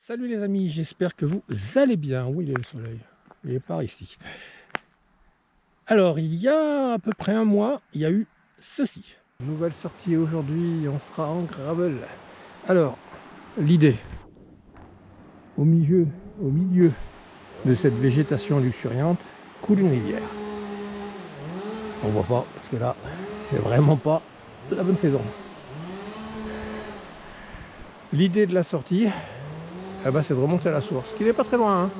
Salut les amis, j'espère que vous allez bien. Où il est le soleil? Il est par ici. Alors, il y a à peu près un mois, il y a eu ceci. Nouvelle sortie aujourd'hui, on sera en gravel. Alors, l'idée, au milieu de cette végétation luxuriante, coule une rivière. On voit pas, parce que là, c'est vraiment pas la bonne saison. L'idée de la sortie, c'est de remonter à la source, qui n'est pas très loin, hein.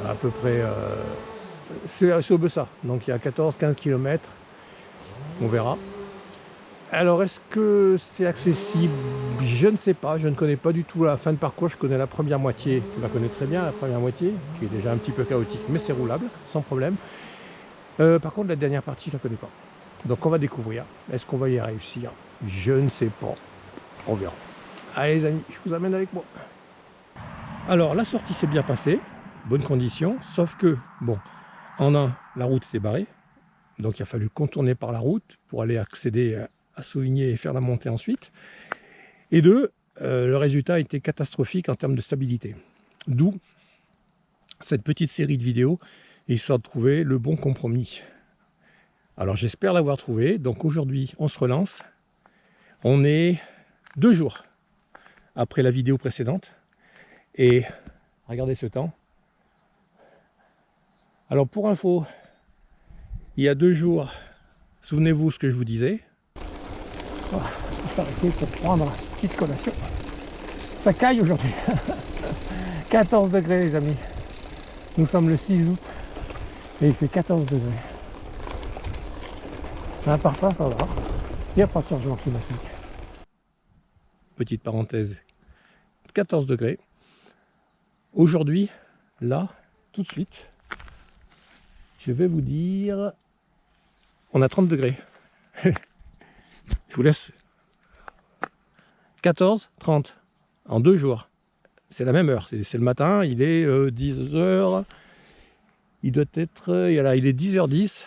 À peu près, c'est au Bessa, donc il y a 14-15 km, on verra. Alors est-ce que c'est accessible? Je ne sais pas, je ne connais pas du tout la fin de parcours, je connais la première moitié, je la connais très bien, la première moitié, qui est déjà un petit peu chaotique, mais c'est roulable, sans problème. Par contre la dernière partie, je ne la connais pas. Donc on va découvrir, est-ce qu'on va y réussir? Je ne sais pas, on verra. Allez les amis, je vous amène avec moi. Alors la sortie s'est bien passée, bonnes conditions, sauf que, bon, en un, la route était barrée, donc il a fallu contourner par la route pour aller accéder à Sauvigné et faire la montée ensuite. Et deux, le résultat était catastrophique en termes de stabilité. D'où cette petite série de vidéos, histoire de trouver le bon compromis. Alors j'espère l'avoir trouvé, donc aujourd'hui on se relance. On est 2 jours après la vidéo précédente, et regardez ce temps. Alors pour info, il y a 2 jours, souvenez-vous ce que je vous disais. On va s'arrêter pour prendre une petite collation. Ça caille aujourd'hui. 14 degrés les amis. Nous sommes le 6 août et il fait 14 degrés. À part ça, ça va. Il n'y a pas de changement climatique. Petite parenthèse. 14 degrés. Aujourd'hui, là, tout de suite, je vais vous dire, on a 30 degrés. Je vous laisse 14, 30 en 2 jours. C'est la même heure, c'est le matin, il est 10h, il doit être, il est 10h10,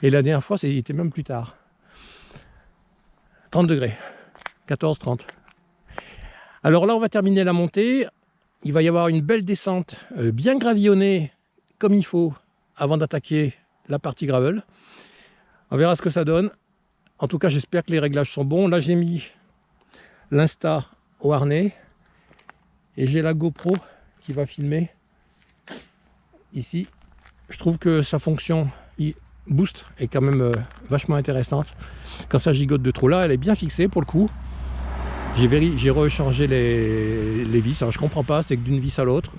et la dernière fois, il était même plus tard. 30 degrés, 14, 30. Alors là, on va terminer la montée, il va y avoir une belle descente, bien gravillonnée, comme il faut, avant d'attaquer la partie gravel. On verra ce que ça donne. En tout cas, j'espère que les réglages sont bons. Là, j'ai mis l'Insta au harnais. Et j'ai la GoPro qui va filmer ici. Je trouve que sa fonction boost est quand même vachement intéressante. Quand ça gigote de trop, là, elle est bien fixée pour le coup. J'ai rechargé les vis. Alors je comprends pas, c'est que d'une vis à l'autre,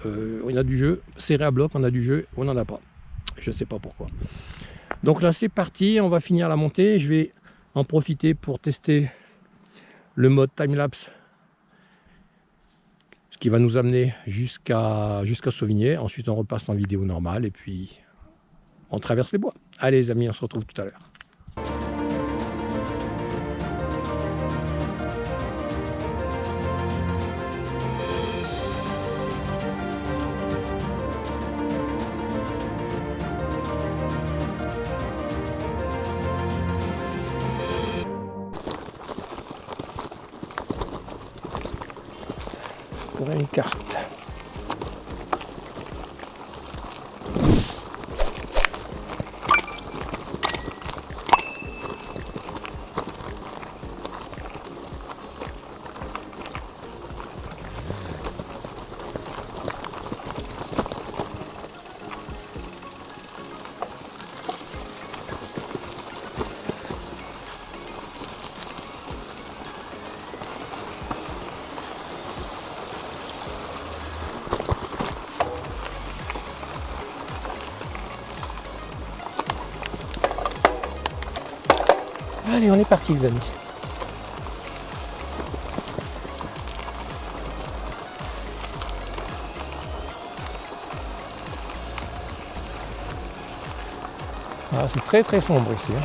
on a du jeu. Serré à bloc, on a du jeu, on n'en a pas. Je sais pas pourquoi. Donc là, c'est parti. On va finir la montée. Je vais en profiter pour tester le mode timelapse, qui va nous amener jusqu'à Sauvigné. Ensuite, on repasse en vidéo normale et puis on traverse les bois. Allez les amis, on se retrouve tout à l'heure. On a une carte. Allez, on est parti les amis. Ah, c'est très très sombre ici, hein.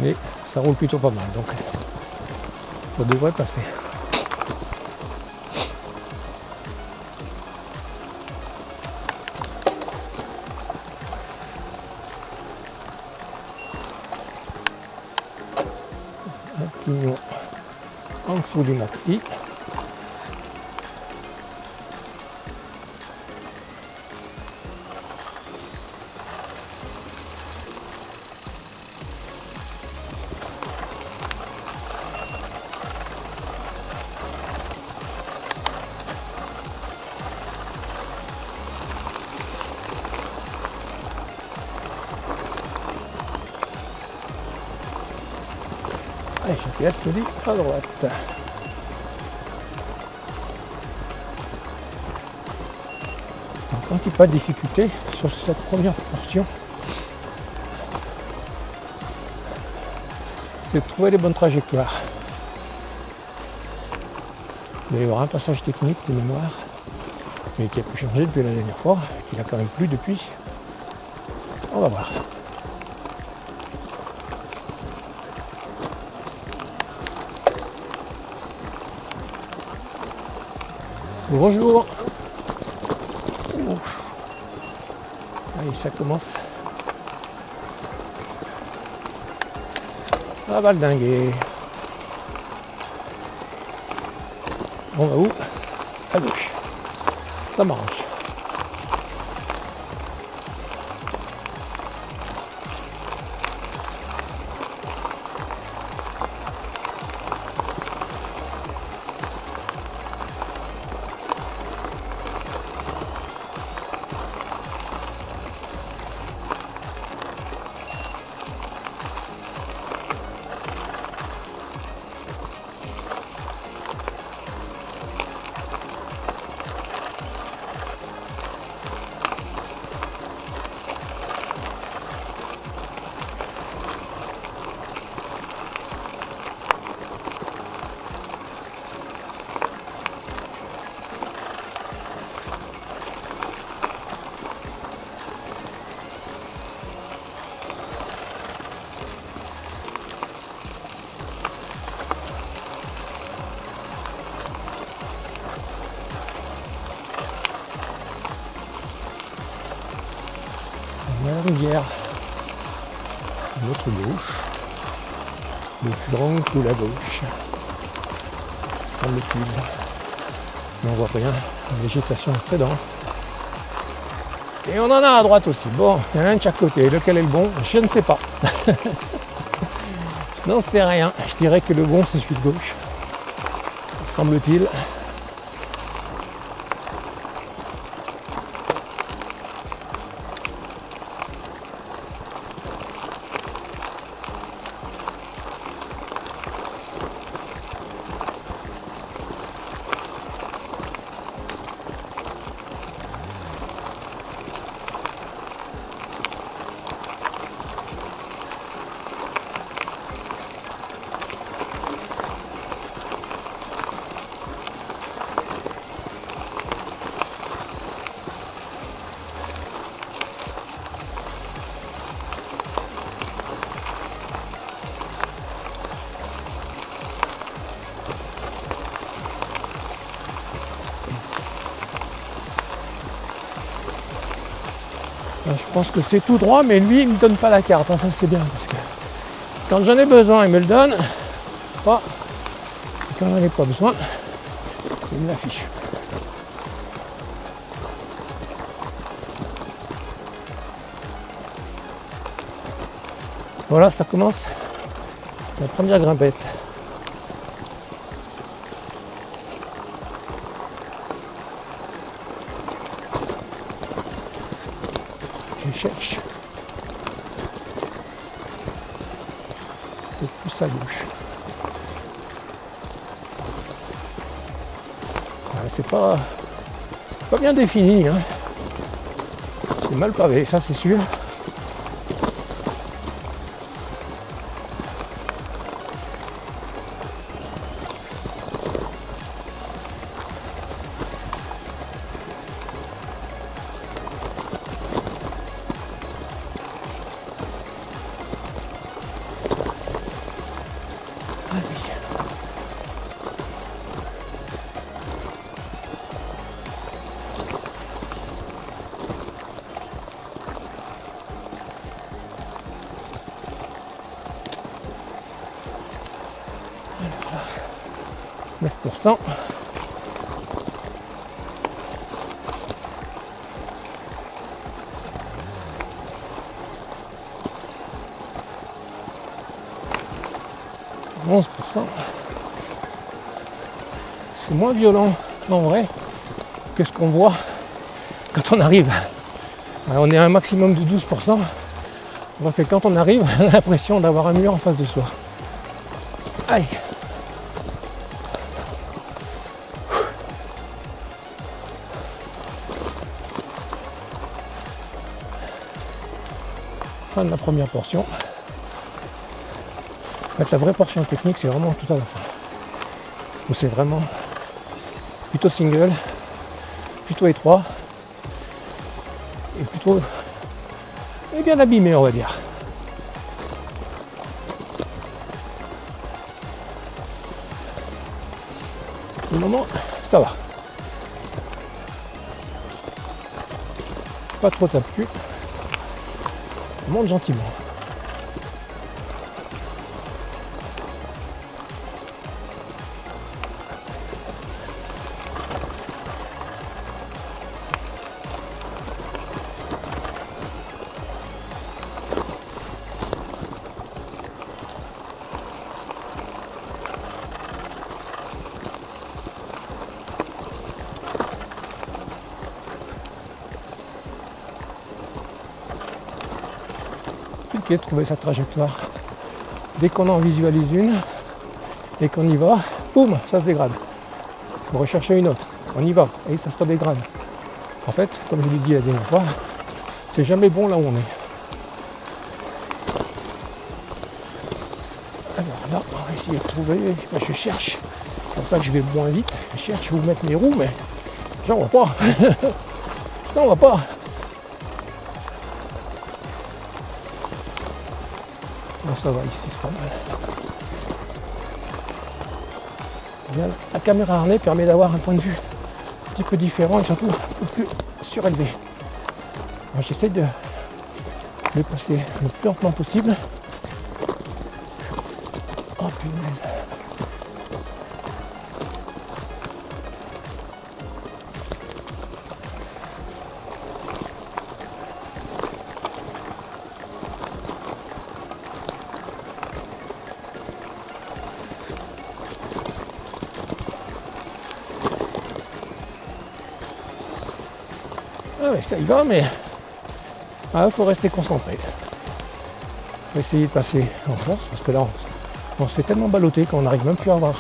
Mais ça roule plutôt pas mal, donc ça devrait passer. Un pignon en dessous du maxi. GPS nous dit à droite. La principale difficulté sur cette première portion, c'est de trouver les bonnes trajectoires. Il va y avoir un passage technique de mémoire, mais qui a pu changer depuis la dernière fois, et qu'il a quand même plu depuis. On va voir. Bonjour. Allez, ça commence. À valdinguer. On va où? À gauche. Ça m'arrange. La rivière, notre gauche, le flanc ou la gauche, semble-t-il. Mais on voit rien, la végétation est très dense. Et on en a à droite aussi. Bon, il y en a un de chaque côté. Lequel est le bon? Je ne sais pas. Non, c'est rien. Je dirais que le bon, c'est celui de gauche, semble-t-il. Je pense que c'est tout droit, mais lui, il ne me donne pas la carte. Ça, c'est bien, parce que quand j'en ai besoin, il me le donne. Pas. Et quand j'en ai pas besoin, il me l'affiche. Voilà, ça commence la première grimpette. Je cherche le plus à gauche. C'est pas bien défini, hein. C'est mal pavé, ça c'est sûr. Alors, 9%. C'est moins violent en vrai que ce qu'on voit quand on arrive. Alors, on est à un maximum de 12%. Donc quand on arrive, on a l'impression d'avoir un mur en face de soi. Aïe. Fin de la première portion. En fait, la vraie portion technique, c'est vraiment tout à la fin. Où c'est vraiment plutôt single, plutôt étroit et plutôt bien abîmé, on va dire. Pour le moment, ça va. Pas trop tape-cul. On monte gentiment. De trouver sa trajectoire. Dès qu'on en visualise une et qu'on y va, boum, ça se dégrade. Il faut rechercher une autre. On y va et ça se redégrade. En fait, comme je l'ai dit la dernière fois, c'est jamais bon là où on est. Alors là, on va essayer de trouver. Je cherche. C'est pour ça que je vais moins vite. Je cherche où mettre mes roues, mais j'en vois pas. J'en vois pas. Bon, ça va, ici c'est pas mal. Bien, la caméra harnais permet d'avoir un point de vue un petit peu différent et surtout un peu plus surélevé. J'essaie de le passer le plus lentement possible. Oh punaise. Ah ouais, ça y va, mais il faut rester concentré. Il faut essayer de passer en force, parce que là, on se fait tellement balloter qu'on n'arrive même plus à voir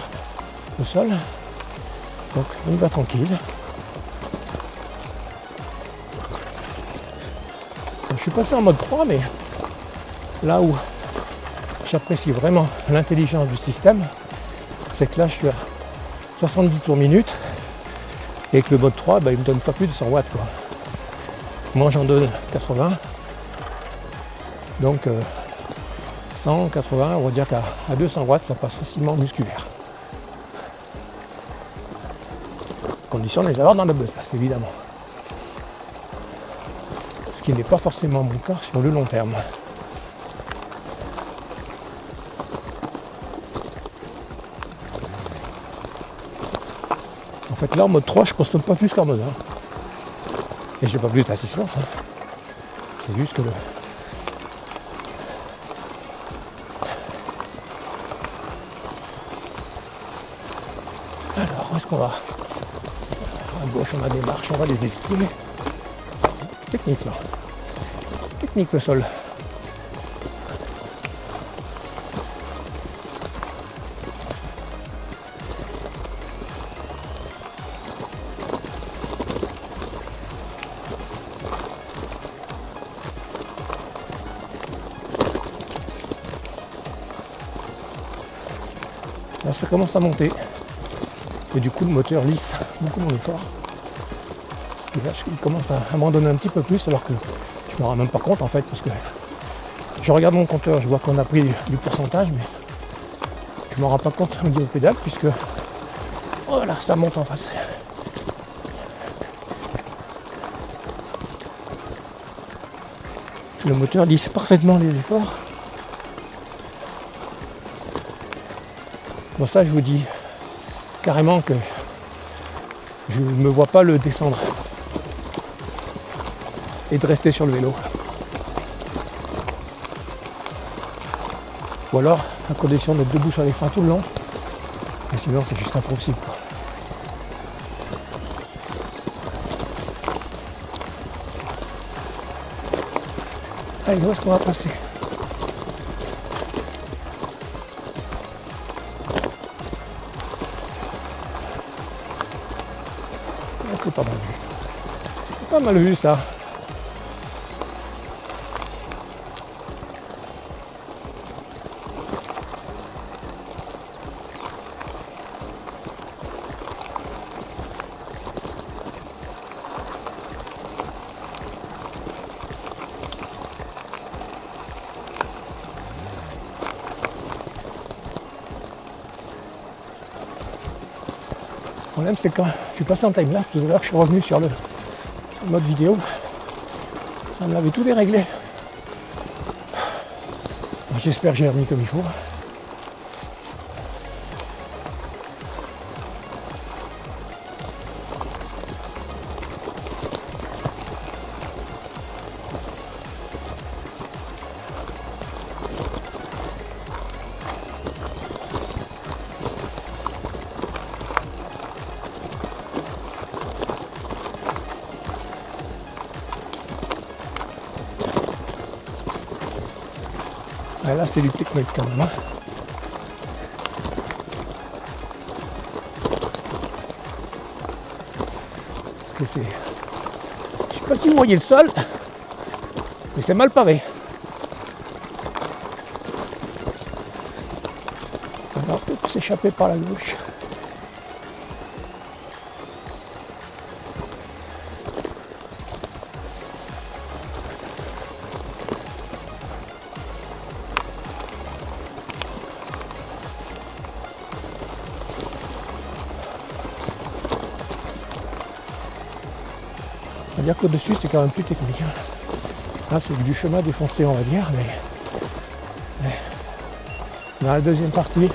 le sol. Donc, on y va tranquille. Donc, je suis passé en mode 3, mais là où j'apprécie vraiment l'intelligence du système, c'est que là, je suis à 70 tours minute, et que le mode 3, il ne me donne pas plus de 100 watts, quoi. Moi j'en donne 80, donc 100, 80, on va dire qu'à 200 watts ça passe facilement musculaire. Condition de les avoir dans la besace évidemment. Ce qui n'est pas forcément mon cas sur le long terme. En fait là en mode 3 je consomme pas plus qu'en mode 1. Et j'ai pas plus d'assistance. Hein. C'est juste que le. Alors, où est-ce qu'on va? À gauche, on a des marches, on va les éviter. Technique là. Technique le sol. Là, ça commence à monter. Et du coup, le moteur lisse beaucoup mon effort. Ce qui fait qu'il commence à m'abandonner un petit peu plus, alors que je ne me rends même pas compte en fait, parce que je regarde mon compteur, je vois qu'on a pris du pourcentage, mais je ne me rends pas compte au niveau pédale, puisque voilà, ça monte en face. Le moteur lisse parfaitement les efforts. Bon, ça, je vous dis carrément que je ne me vois pas le descendre et de rester sur le vélo. Ou alors, à condition d'être debout sur les freins tout le long. Mais sinon, c'est juste impossible, quoi. Allez, où est-ce qu'on va passer? C'est pas mal vu. C'est pas mal vu ça. Le problème c'est que quand je suis passé en timelapse tout à l'heure, je suis revenu sur le mode vidéo, ça me l'avait tout déréglé. J'espère que j'ai remis comme il faut. Ah, là c'est du technique quand même. Hein. Parce que c'est... Je sais pas si vous voyez le sol, mais c'est mal pavé. On va peut-être s'échapper par la gauche. On va dire qu'au-dessus c'est quand même plus technique. Là c'est du chemin défoncé on va dire, mais dans la deuxième partie,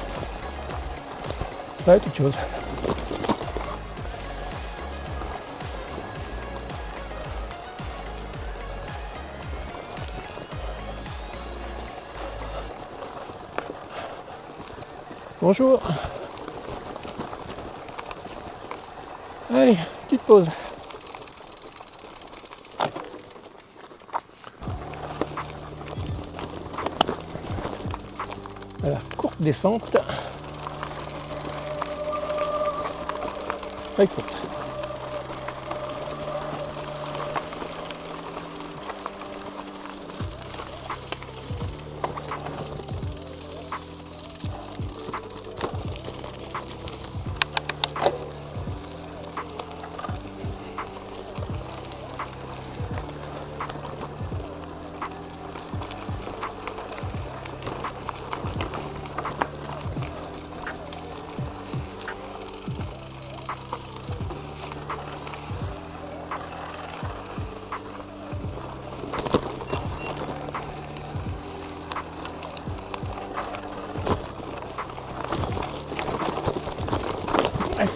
ça va être autre chose. Bonjour. Allez, petite pause. Voilà, courte descente. Très courte.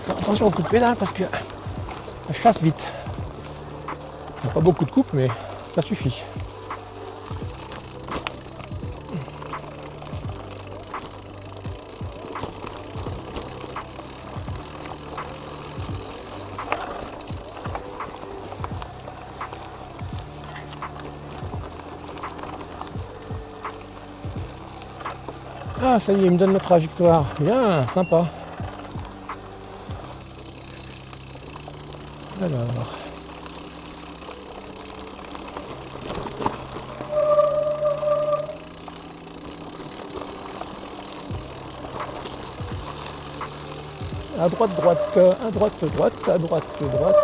Attention au coup de pédale parce que ça chasse vite. Il n'y a pas beaucoup de coupe mais ça suffit. Ah ça y est, il me donne la trajectoire. Bien, sympa. Alors. À droite, droite, à droite, droite, à droite, droite.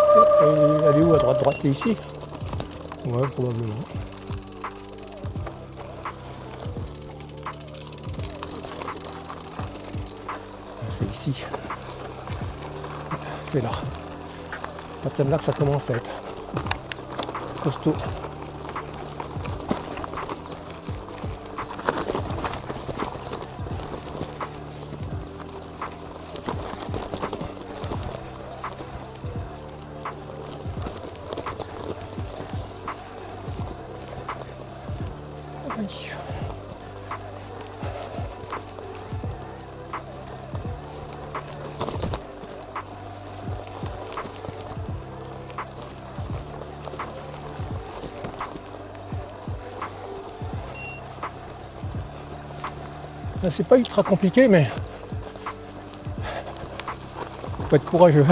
Et elle est où à droite, droite? C'est ici? Ouais, probablement. C'est ici. C'est là. C'est peut-être là que ça commence à être costaud. C'est pas ultra compliqué mais faut être courageux.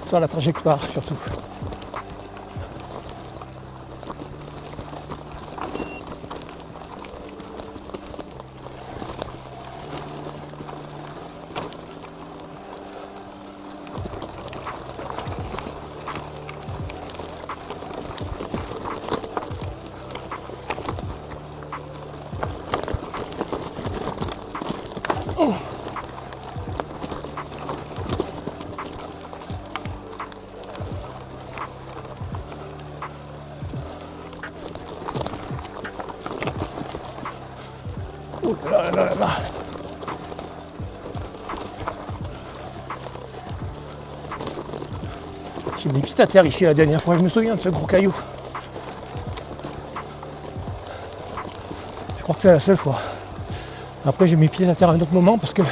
sur la trajectoire surtout. Oh là là là là. J'ai mis pied à terre ici la dernière fois, je me souviens de ce gros caillou. Je crois que c'est la seule fois. Après j'ai mis pied à terre à un autre moment parce que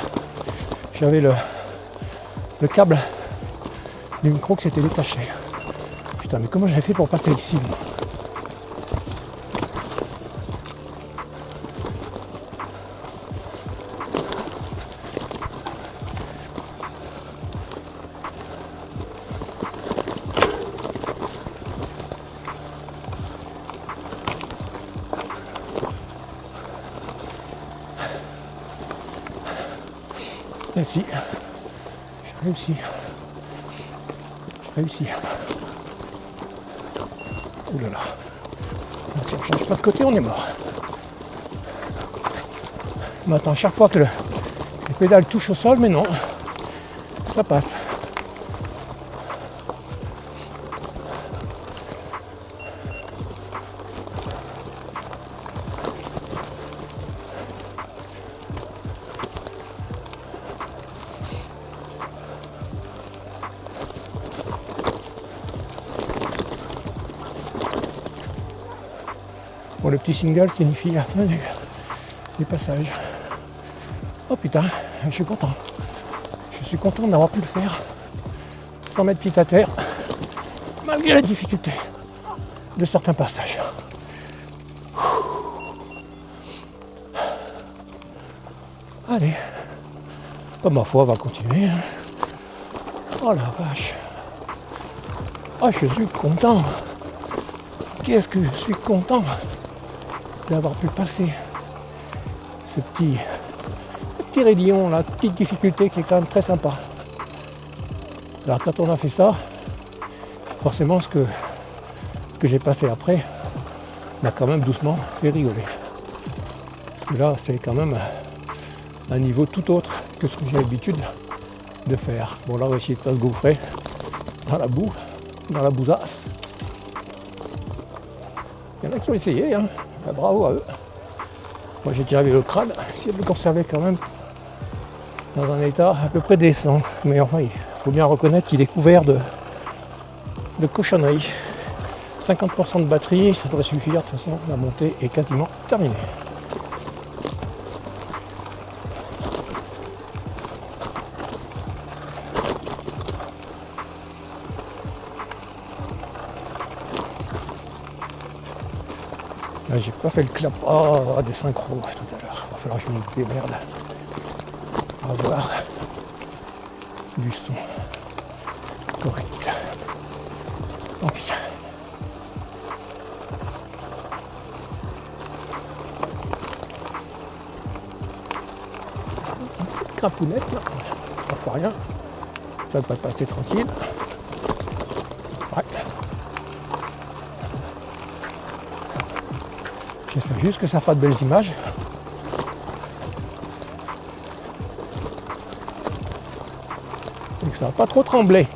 j'avais le câble du micro qui s'était détaché. Putain, mais comment j'avais fait pour passer ici moi? Et si, j'ai réussi. Ouh là là. Si on ne change pas de côté, on est mort. On attend chaque fois que les pédales touchent au sol, mais non, ça passe. Bon, le petit single signifie la fin du passage. Oh putain, je suis content. Je suis content d'avoir pu le faire sans mettre pied à terre, malgré la difficulté de certains passages. Allez, oh, ma foi, on va continuer. Oh la vache. Oh, je suis content. Qu'est-ce que je suis content d'avoir pu passer ce petit raidillon, la petite difficulté qui est quand même très sympa. Alors quand on a fait ça, forcément ce que j'ai passé après m'a quand même doucement fait rigoler. Parce que là c'est quand même un niveau tout autre que ce que j'ai l'habitude de faire. Bon là on va essayer de pas se gouffrer dans la boue, dans la bousasse. Il y en a qui ont essayé, hein. Ben, bravo à eux. Moi j'ai déjà vu le crâne, essayer de le conserver quand même dans un état à peu près décent. Mais enfin, il faut bien reconnaître qu'il est couvert de cochonneries. 50% de batterie, ça devrait suffire. De toute façon, la montée est quasiment terminée. Là, j'ai pas fait le clap des synchros tout à l'heure. Il va falloir que je me démerde. On va voir du son correct. Tant pis. Crapounette là, ça fait rien. Ça devrait passer tranquille. Ouais. J'espère juste que ça fera de belles images. Et que ça va pas trop trembler.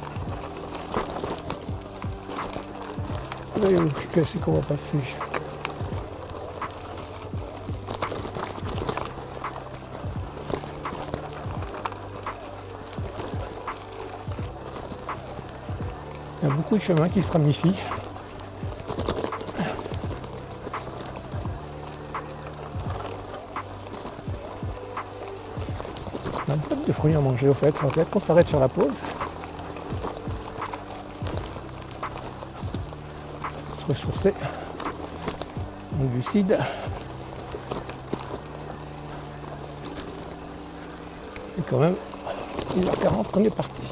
Qu'est-ce qu'on va passer? Il y a beaucoup de chemins qui se ramifient. On a pas de fruits à manger au fait. On va peut-être qu'on s'arrête sur la pause. Se ressourcer en glucides. Et quand même, 1h40 qu'on est parti.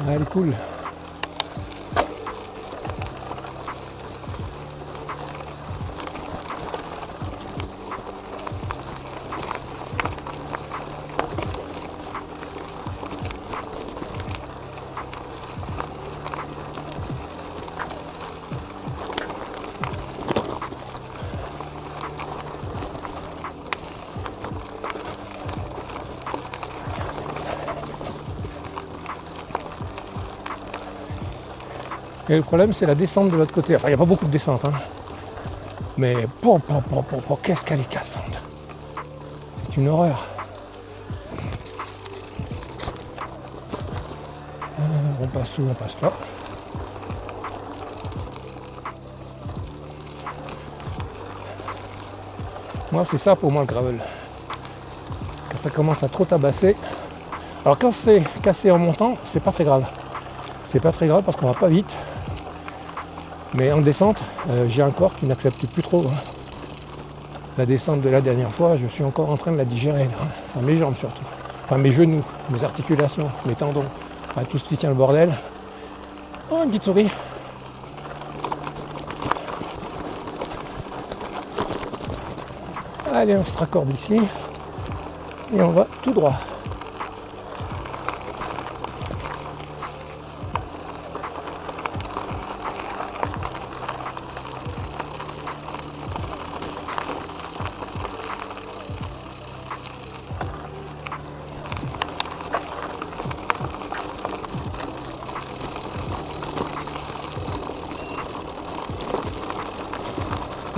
elle est cool. Et le problème, c'est la descente de l'autre côté. Enfin, il n'y a pas beaucoup de descente, hein. Mais qu'est-ce qu'elle est cassante. C'est une horreur. On passe où? On passe pas. Moi, c'est ça pour moi le gravel. Quand ça commence à trop tabasser. Alors quand c'est cassé en montant, c'est pas très grave. C'est pas très grave parce qu'on va pas vite. Mais en descente, j'ai un corps qui n'accepte plus trop. Hein. La descente de la dernière fois, je suis encore en train de la digérer. Là, hein. Enfin, mes jambes surtout. Enfin, mes genoux, mes articulations, mes tendons. Enfin, tout ce qui tient le bordel. Oh, une petite souris. Allez, on se raccorde ici. Et on va tout droit.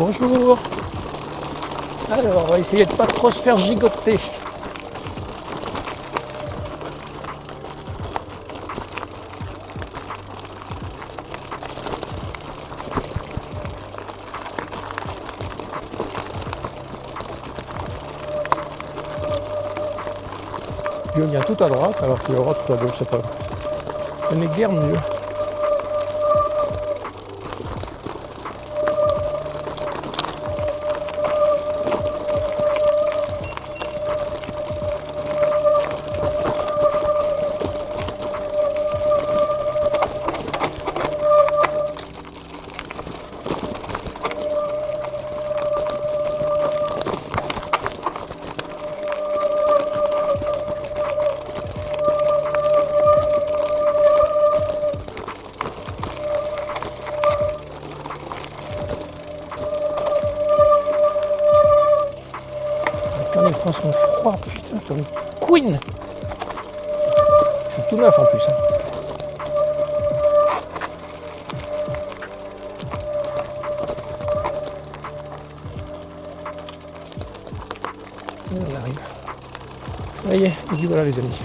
Bonjour. Alors, on va essayer de pas trop se faire gigoter. Je viens tout à droite, alors que le droite tout à gauche, c'est pas. Ce n'est guère mieux. Les freins sont froids, putain, comme une queen. C'est tout neuf en plus. Hein. Et on arrive. Ça y est, et puis voilà les amis.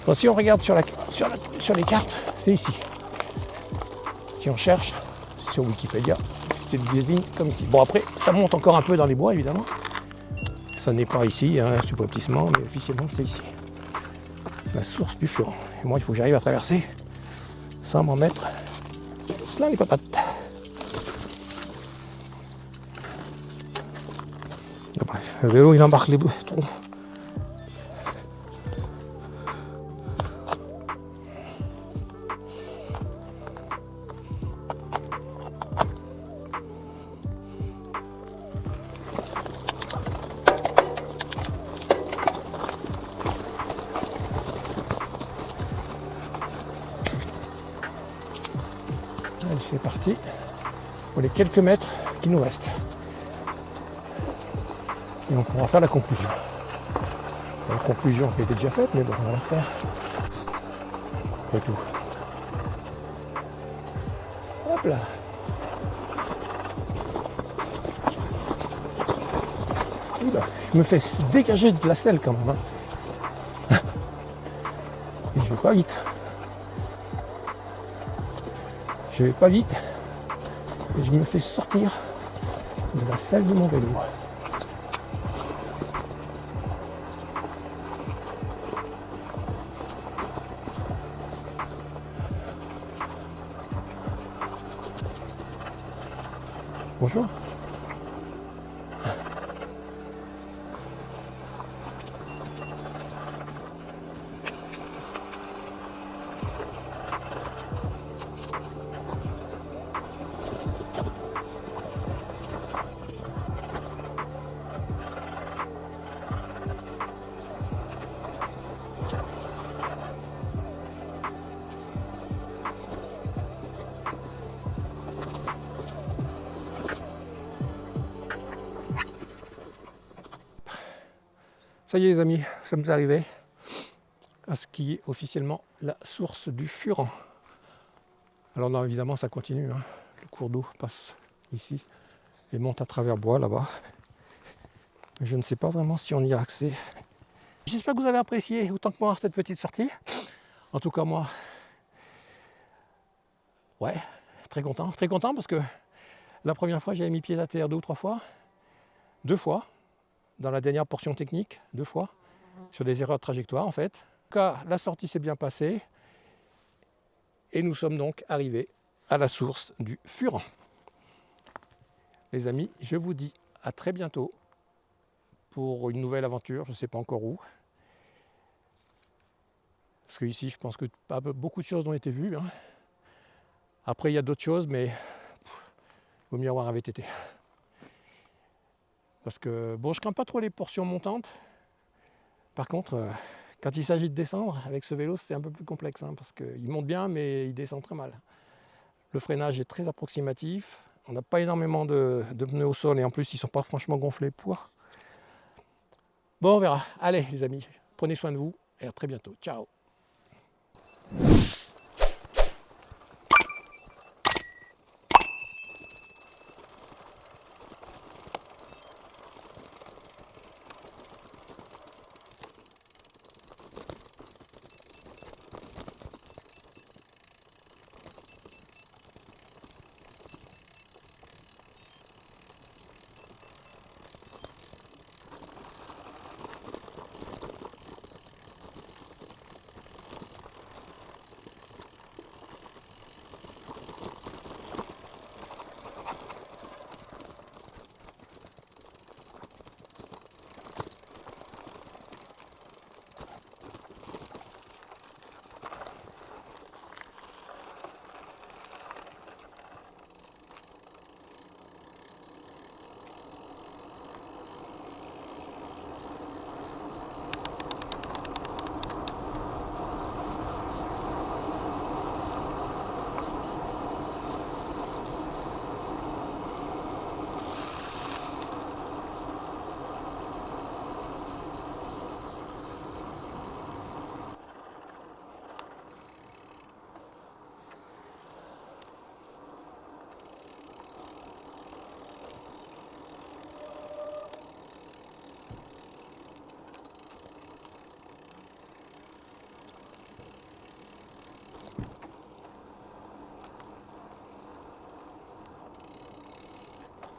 Bon, si on regarde sur les cartes, c'est ici. Si on cherche sur Wikipédia, c'est le désigne comme ici. Bon, après, ça monte encore un peu dans les bois, évidemment. Ça n'est pas ici, hein, subrepticement, mais officiellement, c'est ici. La source du Furon. Et moi, il faut que j'arrive à traverser sans m'en mettre plein les patates. Le vélo, il embarque les trous. Allez, c'est parti pour les quelques mètres qui nous restent. Et on pourra faire la conclusion. La conclusion qui a été déjà faite, mais bon, on va la faire. C'est tout. Hop là. Oula, je me fais dégager de la selle quand même. Hein. Et je vais pas vite. Je vais pas vite. Et je me fais sortir de la selle de mon vélo. Bonjour. Ça y est les amis, nous sommes arrivés à ce qui est officiellement la source du Furan. Alors non, évidemment ça continue, hein. Le cours d'eau passe ici et monte à travers bois là-bas. Mais je ne sais pas vraiment si on y a accès. J'espère que vous avez apprécié autant que moi cette petite sortie. En tout cas moi, ouais, très content parce que la première fois j'avais mis pied à terre 2 ou 3 fois, 2 fois, dans la dernière portion technique, 2 fois, sur des erreurs de trajectoire en fait. En tout cas, la sortie s'est bien passée et nous sommes donc arrivés à la source du Furan. Les amis, je vous dis à très bientôt pour une nouvelle aventure, je ne sais pas encore où. Parce que ici, je pense que beaucoup de choses ont été vues, hein. Après, il y a d'autres choses, mais il vaut mieux avoir un VTT. Parce que, bon, je ne crains pas trop les portions montantes. Par contre, quand il s'agit de descendre, avec ce vélo, c'est un peu plus complexe, hein, parce qu'il monte bien, mais il descend très mal. Le freinage est très approximatif. On n'a pas énormément de pneus au sol, et en plus, ils ne sont pas franchement gonflés pour. Bon, on verra. Allez, les amis, prenez soin de vous, et à très bientôt. Ciao!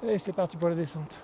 Et c'est parti pour la descente.